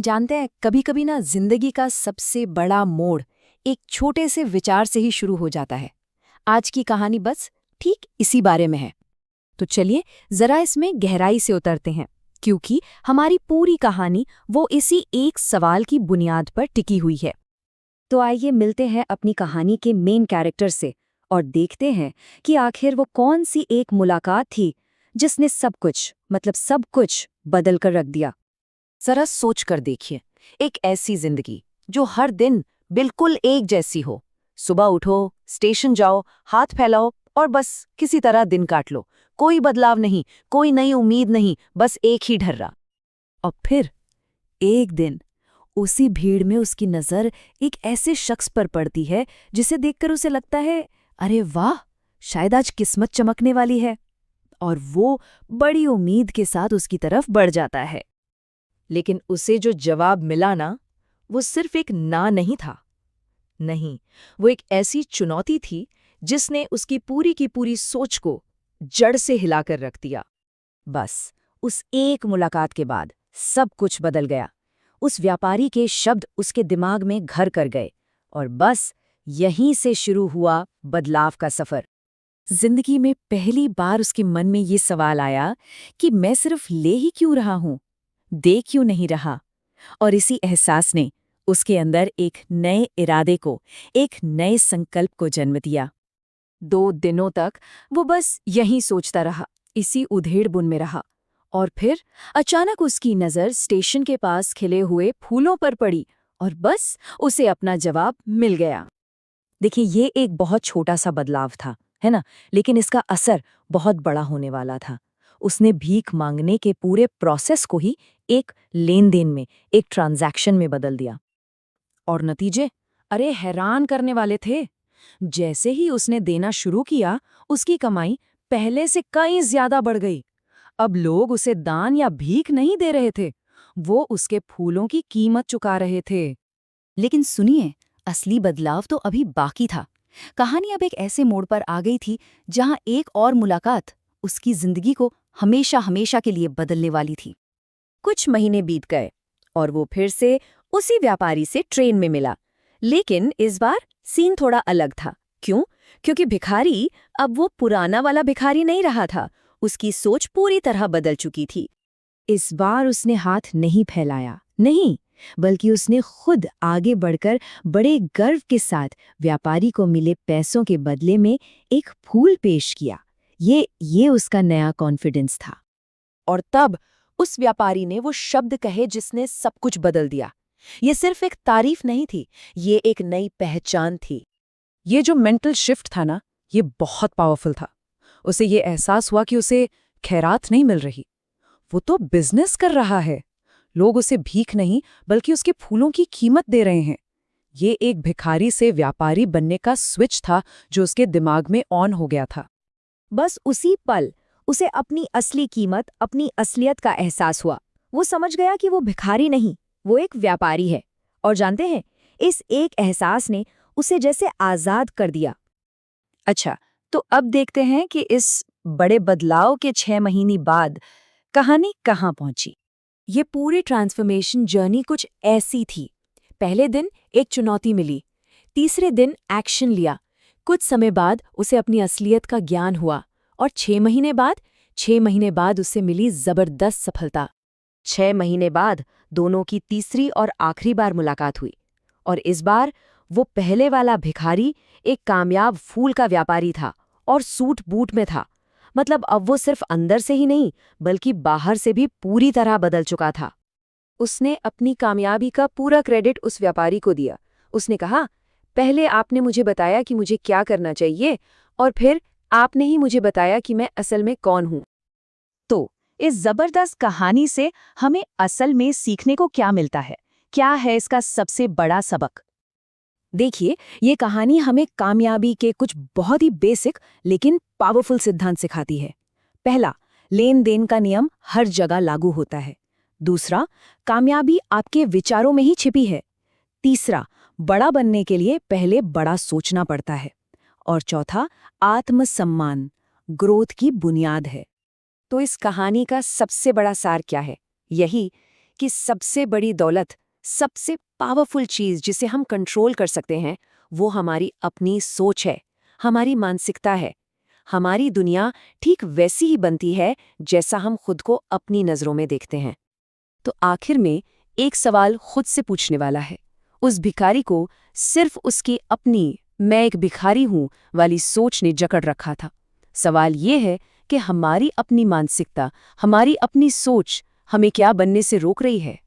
जानते हैं, कभी कभी ना जिंदगी का सबसे बड़ा मोड़ एक छोटे से विचार से ही शुरू हो जाता है। आज की कहानी बस ठीक इसी बारे में है। तो चलिए जरा इसमें गहराई से उतरते हैं, क्योंकि हमारी पूरी कहानी वो इसी एक सवाल की बुनियाद पर टिकी हुई है। तो आइए मिलते हैं अपनी कहानी के मेन कैरेक्टर से और देखते हैं कि आखिर वो कौन सी एक मुलाकात थी जिसने सब कुछ, मतलब सब कुछ बदल कर रख दिया। जरा सोच कर देखिए, एक ऐसी जिंदगी जो हर दिन बिल्कुल एक जैसी हो। सुबह उठो, स्टेशन जाओ, हाथ फैलाओ और बस किसी तरह दिन काट लो। कोई बदलाव नहीं, कोई नई उम्मीद नहीं, बस एक ही ढर्रा। और फिर एक दिन उसी भीड़ में उसकी नजर एक ऐसे शख्स पर पड़ती है जिसे देखकर उसे लगता है, अरे वाह, शायद आज किस्मत चमकने वाली है। और वो बड़ी उम्मीद के साथ उसकी तरफ बढ़ जाता है। लेकिन उसे जो जवाब मिला ना, वो सिर्फ एक ना नहीं था। नहीं, वो एक ऐसी चुनौती थी जिसने उसकी पूरी की पूरी सोच को जड़ से हिलाकर रख दिया। बस उस एक मुलाकात के बाद सब कुछ बदल गया। उस व्यापारी के शब्द उसके दिमाग में घर कर गए और बस यहीं से शुरू हुआ बदलाव का सफर। जिंदगी में पहली बार उसके मन में ये सवाल आया कि मैं सिर्फ ले ही क्यों रहा हूं, दे क्यों नहीं रहा। और इसी एहसास ने उसके अंदर एक नए इरादे को, एक नए संकल्प को जन्म दिया। 2 दिनों तक वो बस यही सोचता रहा, इसी उधेड़-बुन में रहा। और फिर अचानक उसकी नज़र स्टेशन के पास खिले हुए फूलों पर पड़ी और बस उसे अपना जवाब मिल गया। देखिए, ये एक बहुत छोटा सा बदलाव था, है ना? लेकिन इसका असर बहुत बड़ा होने वाला था। उसने भीख मांगने के पूरे प्रोसेस को ही एक लेन-देन में, एक ट्रांजैक्शन में बदल दिया। और नतीजे, अरे हैरान करने वाले थे। जैसे ही उसने देना शुरू किया, उसकी कमाई पहले से कई ज्यादा बढ़ गई। अब लोग उसे दान या भीख नहीं दे रहे थे, वो उसके फूलों की कीमत चुका रहे थे। लेकिन सुनिए, असली बदलाव तो अभी बाकी था। कहानी अब एक ऐसे मोड़ पर आ गई थी जहां एक और मुलाकात उसकी जिंदगी को हमेशा हमेशा के लिए बदलने वाली थी। कुछ महीने बीत गए और वो फिर से उसी व्यापारी से ट्रेन में मिला। लेकिन इस बार सीन थोड़ा अलग था। क्यों? क्योंकि भिखारी अब वो पुराना वाला भिखारी नहीं रहा था। उसकी सोच पूरी तरह बदल चुकी थी। इस बार उसने हाथ नहीं फैलाया, नहीं, बल्कि उसने खुद आगे बढ़कर बड़े गर्व के साथ व्यापारी को मिले पैसों के बदले में एक फूल पेश किया। ये उसका नया कॉन्फिडेंस था। और तब उस व्यापारी ने वो शब्द कहे जिसने सब कुछ बदल दिया। ये सिर्फ एक तारीफ नहीं थी, ये एक नई पहचान थी। ये जो मेंटल शिफ्ट था ना, ये बहुत पावरफुल था। उसे ये एहसास हुआ कि उसे खैरात नहीं मिल रही, वो तो बिजनेस कर रहा है। लोग उसे भीख नहीं बल्कि उसके फूलों की कीमत दे रहे हैं। ये एक भिखारी से व्यापारी बनने का स्विच था जो उसके दिमाग में ऑन हो गया था। बस उसी पल उसे अपनी असली कीमत, अपनी असलियत का एहसास हुआ। वो समझ गया कि वो भिखारी नहीं, वो एक व्यापारी है। और जानते हैं, इस एक एहसास ने उसे जैसे आजाद कर दिया। अच्छा, तो अब देखते हैं कि इस बड़े बदलाव के 6 महीने बाद कहानी कहाँ पहुंची। ये पूरी ट्रांसफॉर्मेशन जर्नी कुछ ऐसी थी। पहले दिन एक चुनौती मिली, तीसरे दिन एक्शन लिया। कुछ समय बाद उसे अपनी असलियत का ज्ञान हुआ और 6 महीने बाद उसे मिली जबरदस्त सफलता। 6 महीने बाद दोनों की तीसरी और आखिरी बार मुलाकात हुई। और इस बार वो पहले वाला भिखारी एक कामयाब फूल का व्यापारी था और सूट बूट में था। मतलब अब वो सिर्फ अंदर से ही नहीं, बल्कि बाहर से भी पूरी तरह बदल चुका था। उसने अपनी कामयाबी का पूरा क्रेडिट उस व्यापारी को दिया। उसने कहा, पहले आपने मुझे बताया कि मुझे क्या करना चाहिए और फिर आपने ही मुझे बताया कि मैं असल में कौन हूं। तो इस जबरदस्त कहानी से हमें असल में सीखने को क्या मिलता है? क्या है इसका सबसे बड़ा सबक? देखिए, ये कहानी हमें कामयाबी के कुछ बहुत ही बेसिक लेकिन पावरफुल सिद्धांत सिखाती है। पहला, लेन देन का नियम हर जगह लागू होता है। दूसरा, कामयाबी आपके विचारों में ही छिपी है। तीसरा, बड़ा बनने के लिए पहले बड़ा सोचना पड़ता है। और चौथा, आत्मसम्मान ग्रोथ की बुनियाद है। तो इस कहानी का सबसे बड़ा सार क्या है? यही कि सबसे बड़ी दौलत, सबसे पावरफुल चीज जिसे हम कंट्रोल कर सकते हैं, वो हमारी अपनी सोच है, हमारी मानसिकता है। हमारी दुनिया ठीक वैसी ही बनती है जैसा हम खुद को अपनी नज़रों में देखते हैं। तो आखिर में एक सवाल खुद से पूछने वाला है। उस भिखारी को सिर्फ उसकी अपनी मैं एक भिखारी हूं वाली सोच ने जकड़ रखा था। सवाल ये है कि हमारी अपनी मानसिकता, हमारी अपनी सोच हमें क्या बनने से रोक रही है।